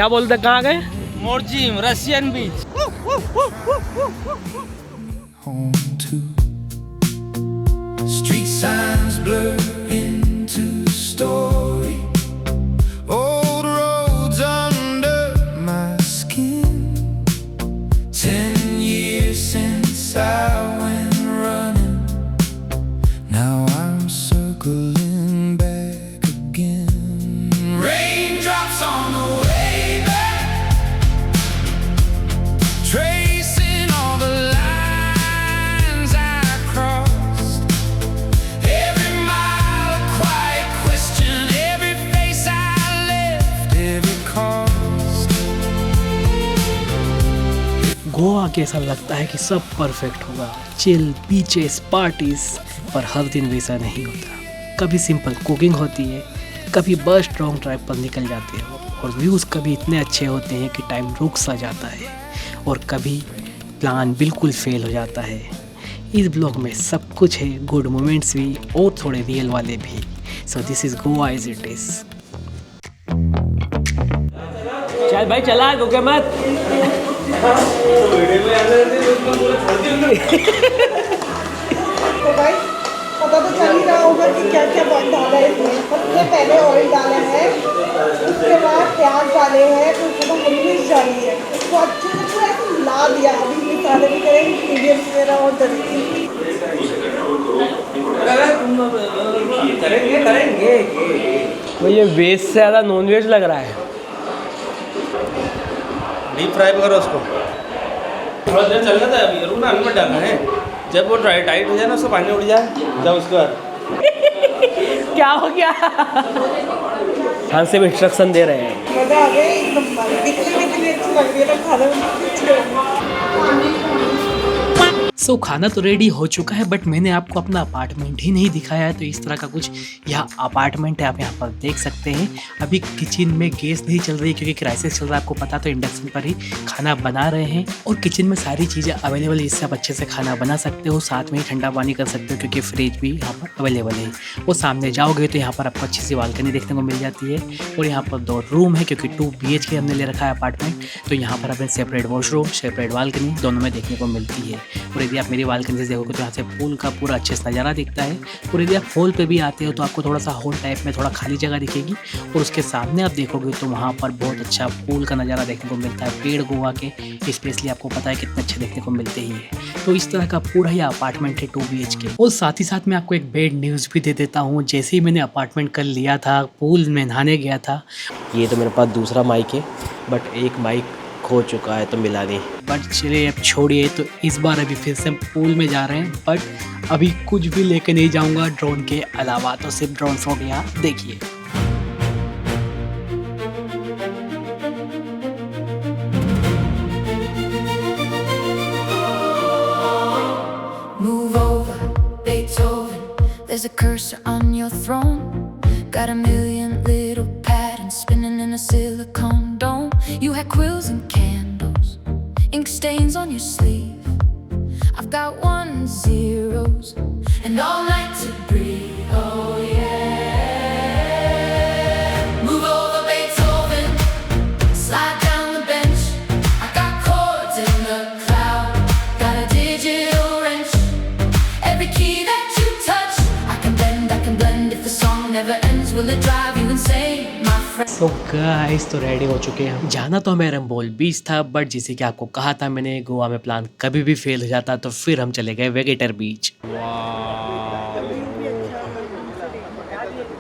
क्या बोलते, कहाँ गए? Morjim, Russian beach. Home to street signs blur into story. Old roads under my skin. 10 years since I went running. Now I'm circling back again. Raindrops on the way back, tracing all the lines I crossed. Every mile a quiet question, every face I left, every cost. Goa के ऐसा लगता है कि सब perfect होगा, chill, beaches, parties, पर हर दिन वैसा नहीं होता। कभी सिंपल कुकिंग होती है, कभी बस लॉन्ग ड्राइव पर निकल जाते हो और व्यूज़ कभी इतने अच्छे होते हैं कि टाइम रुक सा जाता है, और कभी प्लान बिल्कुल फेल हो जाता है। इस ब्लॉग में सब कुछ है, गुड मोमेंट्स भी और थोड़े रियल वाले भी। So this is Goa as it is. चल भाई चला, रुके मत। तो भाई पता तो चल ही रहा होगा कि क्या क्या डाला है इसमें। सबसे पहले ऑयल डाला है, उसके बाद प्याज डाले हैं, फिर उसके बाद हरी मिर्च डाली है। उसको अच्छे से पूरा ऐसे मिला दिया। अभी मसाले भी करेंगे, इंग्रीडियंट्स वगैरह और डालेंगे। तो ये वेज से ज़्यादा नॉन वेज लग रहा है। डीप फ्राई करो उसको, थोड़ा देर चलना था। अभी रुकना, अभी मत डालना है। जब वो टाइट हो जाए ना, उसका पानी उड़ जाए, जब उसके बाद क्या हो गया? खान से इंस्ट्रक्शन दे रहे हैं। मजा आ गया एकदम। दिखने में इतनी अच्छी लग रही है ना, खाने में। सो खाना तो रेडी हो चुका है, बट मैंने आपको अपना अपार्टमेंट ही नहीं दिखाया है। तो इस तरह का कुछ यह अपार्टमेंट है, आप यहाँ पर देख सकते हैं। अभी किचन में गैस नहीं चल रही क्योंकि क्राइसिस चल रहा है, आपको पता, तो इंडक्शन पर ही खाना बना रहे हैं। और किचन में सारी चीज़ें अवेलेबल है, इससे आप अच्छे से खाना बना सकते हो, साथ में ही ठंडा पानी कर सकते हो क्योंकि फ्रिज भी यहाँ पर अवेलेबल है। और सामने जाओगे तो यहाँ पर आपको अच्छी सी बालकनी देखने को मिल जाती है। और यहाँ पर 2 रूम है क्योंकि 2 BHK हमने ले रखा है अपार्टमेंट। तो यहाँ पर हमें सेपरेट वॉशरूम, सेपरेट बालकनी दोनों में देखने को मिलती है। और यदि आप मेरी बालकनी से देखोगे तो यहाँ से पूल का पूरा अच्छे से नज़ारा दिखता है। और यदि आप हॉल पे भी आते हो तो आपको थोड़ा सा हॉल टाइप में थोड़ा खाली जगह दिखेगी, और उसके सामने आप देखोगे तो वहाँ पर बहुत अच्छा पूल का नज़ारा देखने को मिलता है। पेड़ गोवा के स्पेशली आपको पता है कितने अच्छे देखने को मिलते ही है। तो इस तरह का पूरा यह अपार्टमेंट है 2 BHK। और साथ ही साथ मैं आपको एक बैड न्यूज़ भी दे देता हूँ। जैसे ही मैंने अपार्टमेंट कर लिया था, पूल में नहाने गया था। ये तो मेरे पास दूसरा माइक है, बट एक माइक खो चुका है तो मिला नहीं। बट चलिए अब छोड़िए, तो इस बार अभी फिर से हम पूल में जा रहे हैं, बट अभी कुछ भी लेके नहीं जाऊंगा ड्रोन के अलावा। तो सिर्फ ड्रोन शॉट यहाँ देखिए। Move over, Beethoven. There's a cursor on your throne. Got a million little patterns spinning in a silicone dome. You had quills and candles, ink stains on your sleeve. I've got 1 zeros and all night to breathe. Oh yeah. Move over, Beethoven. Slide down the bench. I got chords in the cloud. Got a digital wrench. Every key that you touch, I can blend. If the song never ends, will it drive you insane, my friend? तो guys, तो ready हो चुके हैं हम। जाना तो हमें रंबोल बीच था, बट जैसे कि आपको कहा था मैंने, गोवा में प्लान कभी भी फेल हो जाता, तो फिर हम चले गए वेगेटर बीच।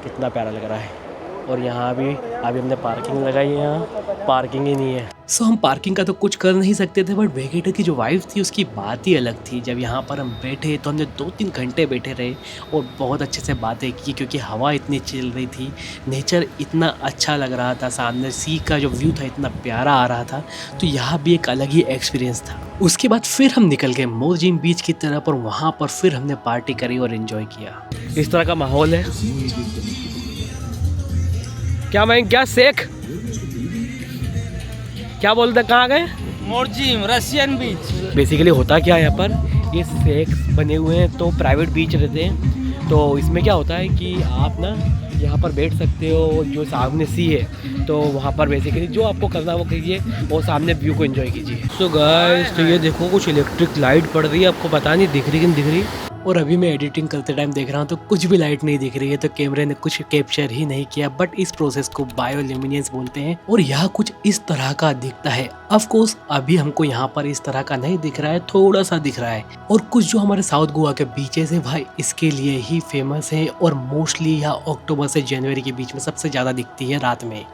कितना प्यारा लग रहा है। और यहाँ अभी हमने पार्किंग लगाई है, यहाँ पार्किंग ही नहीं है। सो हम पार्किंग का तो कुछ कर नहीं सकते थे, बट वेगेटर की जो वाइब थी उसकी बात ही अलग थी। जब यहाँ पर हम बैठे तो हमने 2-3 घंटे बैठे रहे और बहुत अच्छे से बातें की क्योंकि हवा इतनी चल रही थी, नेचर इतना अच्छा लग रहा था, सामने सी का जो व्यू था इतना प्यारा आ रहा था। तो यहाँ भी एक अलग ही एक्सपीरियंस था। उसके बाद फिर हम निकल गए मोर्जिम बीच की तरफ, और वहाँ पर फिर हमने पार्टी करी और इन्जॉय किया। इस तरह का माहौल है। क्या शेख, क्या बोलते, कहाँ गए? मोर्जिम, रशियन बीच। बेसिकली होता क्या है यहाँ पर, ये शेख बने हुए हैं तो प्राइवेट बीच रहते हैं। तो इसमें क्या होता है कि आप ना यहाँ पर बैठ सकते हो, जो सामने सी है तो वहाँ पर बेसिकली जो आपको करना वो कीजिए और सामने व्यू को एंजॉय कीजिए। सो गाइस, तो ये देखो कुछ इलेक्ट्रिक लाइट पड़ रही है, आपको पता नहीं दिख रही कि नहीं दिख रही। और अभी मैं एडिटिंग करते टाइम देख रहा हूँ तो कुछ भी लाइट नहीं दिख रही है, तो कैमरे ने कुछ कैप्चर ही नहीं किया। बट इस प्रोसेस को बायोल्यूमिनेंस बोलते हैं और यह कुछ इस तरह का दिखता है। ऑफ कोर्स अभी हमको यहाँ पर इस तरह का नहीं दिख रहा है, थोड़ा सा दिख रहा है। और कुछ जो हमारे साउथ गोवा के बीचेस है भाई, इसके लिए ही फेमस है और मोस्टली यह अक्टूबर से जनवरी के बीच में सबसे ज्यादा दिखती है रात में।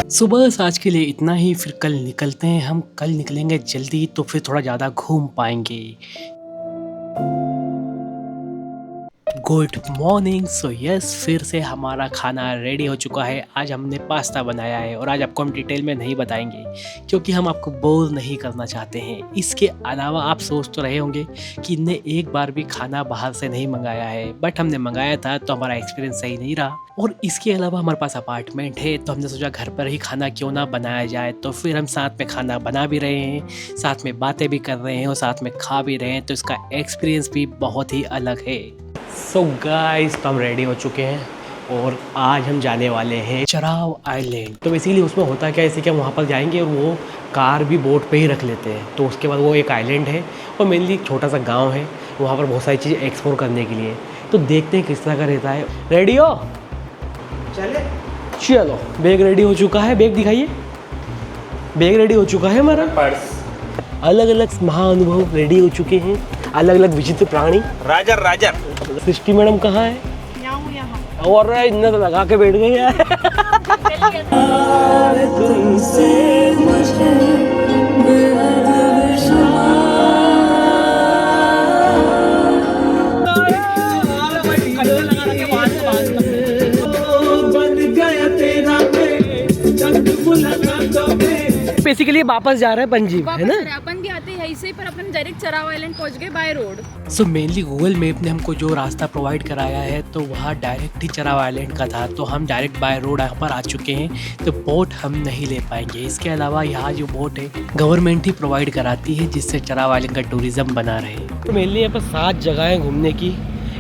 सुबह आज के लिए इतना ही, फिर कल निकलते हैं हम। कल निकलेंगे जल्दी तो फिर थोड़ा ज़्यादा घूम पाएंगे। Good morning. सो यस, फिर से हमारा खाना रेडी हो चुका है। आज हमने पास्ता बनाया है और आज आपको हम डिटेल में नहीं बताएंगे क्योंकि हम आपको बोर नहीं करना चाहते हैं। इसके अलावा आप सोच तो रहे होंगे कि इनने एक बार भी खाना बाहर से नहीं मंगाया है, बट हमने मंगाया था तो हमारा एक्सपीरियंस सही नहीं रहा। और इसके अलावा हमारे पास अपार्टमेंट है तो हमने सोचा घर पर ही खाना क्यों ना बनाया जाए। तो फिर हम साथ में खाना बना भी रहे हैं, साथ में बातें भी कर रहे हैं और साथ में खा भी रहे हैं, तो इसका एक्सपीरियंस भी बहुत ही अलग है। सो गाइस, तो हम रेडी हो चुके हैं और आज हम जाने वाले हैं चराव आइलैंड। तो बेसिकली उसमें होता क्या है, जैसे कि हम वहाँ पर जाएंगे और वो कार भी बोट पे ही रख लेते हैं। तो उसके बाद वो एक आइलैंड है और मेनली एक छोटा सा गांव है, वहाँ पर बहुत सारी चीज़ें एक्सप्लोर करने के लिए। तो देखते हैं किस तरह का रहता है। रेडी हो? चलो, बैग रेडी हो चुका है। बैग दिखाइए। बैग रेडी हो चुका है हमारा। पर्स, अलग अलग महाअनुभव रेडी हो चुके हैं, अलग अलग विचित्र प्राणी। Roger Roger. सृष्टि मैडम कहाँ है? और इन्हें तो लगा के बैठ गई है। बेसिकली वापस जा रहे हैं पंजीब, है ना? अपन भी आते हैं यहीं पर अपन डायरेक्ट चराव आइलैंड पहुंच गए by road. So mainly Google map ने हमको जो रास्ता प्रोवाइड कराया है तो वहाँ डायरेक्ट ही चराव आइलैंड का था, तो हम डायरेक्ट बाय रोड यहाँ पर आ चुके हैं। तो बोट हम नहीं ले पाएंगे। इसके अलावा यहाँ जो बोट है गवर्नमेंट ही प्रोवाइड कराती है, जिससे चराव आइलैंड का टूरिज्म बना रहे। तो मेनली यहाँ पर 7 जगहें घूमने की।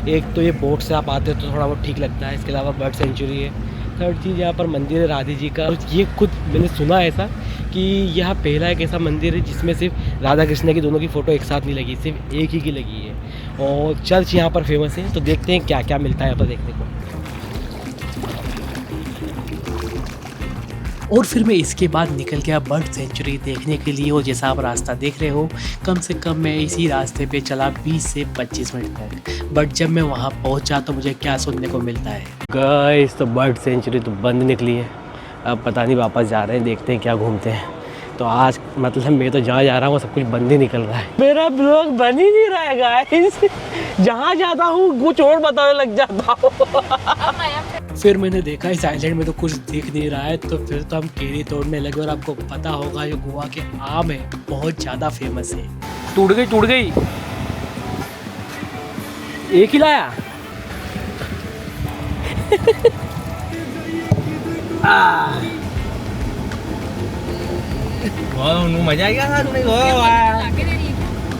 एक तो ये बोट से आप आते हो तो थोड़ा बहुत ठीक लगता है। इसके अलावा बर्ड सेंचुरी है। थर्ड चीज़ यहाँ पर मंदिर है राधे जी का। और ये खुद मैंने सुना ऐसा कि यह पहला एक ऐसा मंदिर है जिसमें सिर्फ राधा कृष्ण की दोनों की फ़ोटो एक साथ नहीं लगी, सिर्फ एक ही की लगी है। और चर्च यहाँ पर फेमस है। तो देखते हैं क्या क्या मिलता है यहाँ पर देखने को। और फिर मैं इसके बाद निकल गया बर्ड सेंचुरी देखने के लिए। और जैसा आप रास्ता देख रहे हो, कम से कम मैं इसी रास्ते पे चला 20 से 25 मिनट तक। बट जब मैं वहाँ पहुँचा तो मुझे क्या सुनने को मिलता है। गाइस, तो बर्ड सेंचुरी तो बंद निकली है। अब पता नहीं वापस जा रहे हैं, देखते हैं क्या घूमते हैं। तो आज मतलब मैं तो जहाँ जा रहा हूँ सब कुछ बंद ही निकल रहा है। मेरा ब्लॉग बन ही नहीं रहा है गाइस। जहाँ जाता हूँ कुछ और बताने लग जाता हूँ। फिर मैंने देखा इस आइलैंड में तो कुछ दिख नहीं रहा है, तो फिर तो हम केरी तोड़ने लगे। और आपको पता होगा जो गोवा के आम है बहुत ज़्यादा फेमस है। टूट गई। एक ही लाया। मजा आएगा।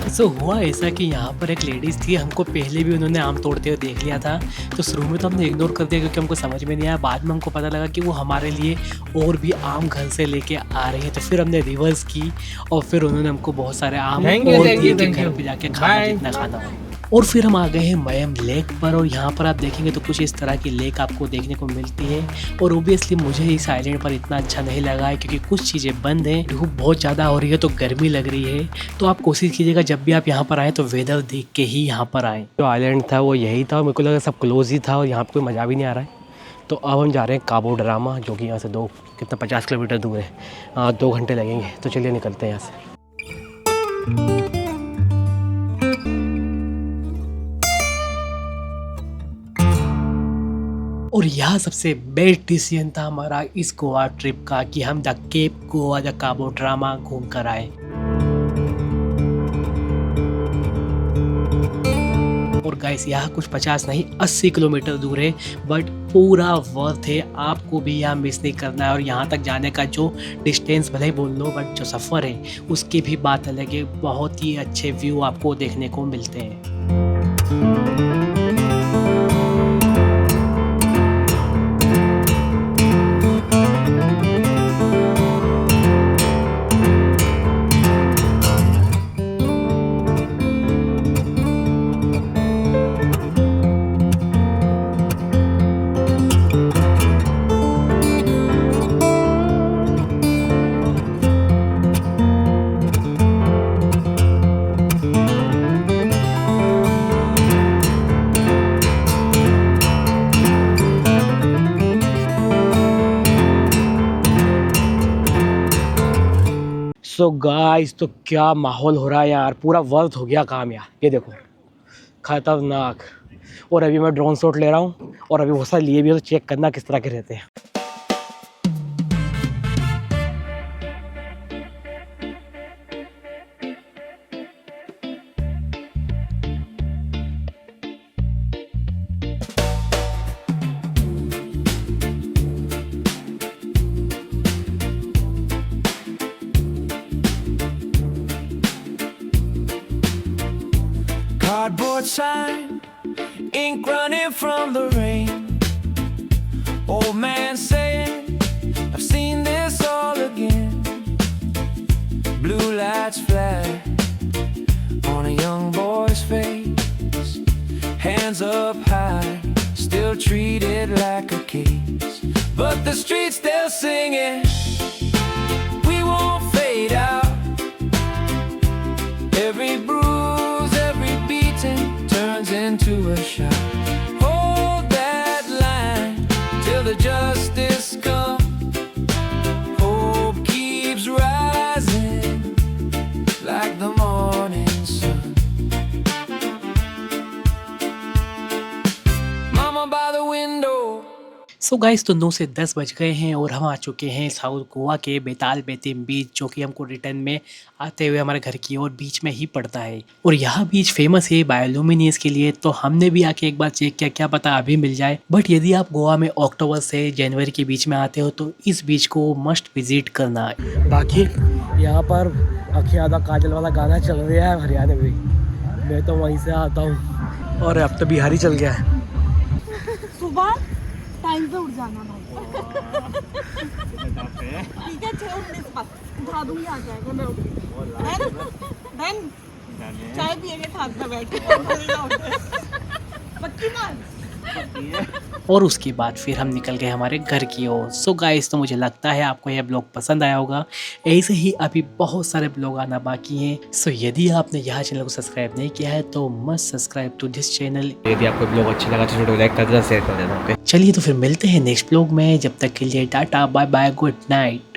सो हुआ ऐसा कि यहाँ पर एक लेडीज़ थी, हमको पहले भी उन्होंने आम तोड़ते हुए देख लिया था। तो शुरू में तो हमने इग्नोर कर दिया क्योंकि हमको समझ में नहीं आया। बाद में हमको पता लगा कि वो हमारे लिए और भी आम घर से लेके आ रही है। तो फिर हमने रिवर्स की और फिर उन्होंने हमको बहुत सारे आम और दिए कि घर पे जाके खाना जितना खाना हो। और फिर हम आ गए हैं मयम लेक पर। और यहाँ पर आप देखेंगे तो कुछ इस तरह की लेक आपको देखने को मिलती है। और ओबियसली मुझे इस आइलैंड पर इतना अच्छा नहीं लगा है क्योंकि कुछ चीज़ें बंद हैं, धूप बहुत ज़्यादा हो रही है, तो गर्मी लग रही है। तो आप कोशिश कीजिएगा जब भी आप यहाँ पर आएँ तो वेदर देख के ही यहाँ पर आएँ। जो आइलैंड था वो यही था। मेरे को लगा सब क्लोज ही था और यहाँ पर कोई मज़ा भी नहीं आ रहा है। तो अब हम जा रहे हैं काबो ड्रामा, जो कि यहाँ से 50 किलोमीटर दूर है। 2 घंटे लगेंगे। तो चलिए निकलते हैं यहाँ से। और यह सबसे बेस्ट डिसीजन था हमारा इस गोवा ट्रिप का कि हम the cap Goa the Cabo drama घूम कर आए। और गाइस यहाँ कुछ 50 नहीं 80 किलोमीटर दूर है, बट पूरा वर्थ है, आपको भी यहाँ मिस नहीं करना है। और यहाँ तक जाने का जो डिस्टेंस भले ही बोल लो, बट जो सफ़र है उसकी भी बात अलग है। बहुत ही अच्छे व्यू आपको देखने को मिलते हैं। सो गाइस, तो क्या माहौल हो रहा है यार, पूरा वर्थ हो गया काम यार। ये देखो खतरनाक। और अभी मैं ड्रोन शॉट ले रहा हूँ, और अभी बहुत सारे लिए भी है, तो चेक करना किस तरह के रहते हैं। Cardboard sign, ink running from the rain. Old man saying, I've seen this all again. Blue lights flash on a young boy's face. Hands up high, still treated like a case. But the streets still singing, we won't fade out. Every bruise, every beating turns into a shout. Hold that line till the justice comes. Hope keeps rising like the morning sun. Mama by the window. So guys, तो 9 से 10 बज गए हैं और हम आ चुके हैं south Goa के बेताल बेतिम बीच, जो कि हमको रिटर्न में आते हुए हमारे घर की ओर बीच में ही पड़ता है। और यह बीच फेमस है बायोलुमिनेंस के लिए, तो हमने भी आके एक बार चेक किया, क्या पता अभी मिल जाए। बट यदि आप गोवा में अक्टूबर से जनवरी के बीच में आते हो तो इस बीच को मस्ट विजिट करना है। बाकी यहाँ पर आँखें आधा काजल वाला गाना चल रहा है हरियाणा में। मैं तो वहीं से आता हूँ, और अब तो बिहारी चल गया है। सुबह टाइम पे उठ जाना भाई। ठीक है, 6:19 बस उठा दूंगी, आ जाएगा मैं उठ देन चाय पिएंगे साथ में बैठ के। पक्की बात। और उसके बाद फिर हम निकल गए हमारे घर की ओर। सो गाइस, तो मुझे लगता है आपको यह ब्लॉग पसंद आया होगा। ऐसे ही अभी बहुत सारे ब्लॉग आना बाकी हैं। सो यदि आपने यह चैनल को सब्सक्राइब नहीं किया है तो must subscribe to this channel. यदि आपको ब्लॉग अच्छा लगा तो वीडियो लाइक कर देना, शेयर कर देना। चलिए तो फिर मिलते हैं नेक्स्ट ब्लॉग में। जब तक के लिए tata bye bye, good night.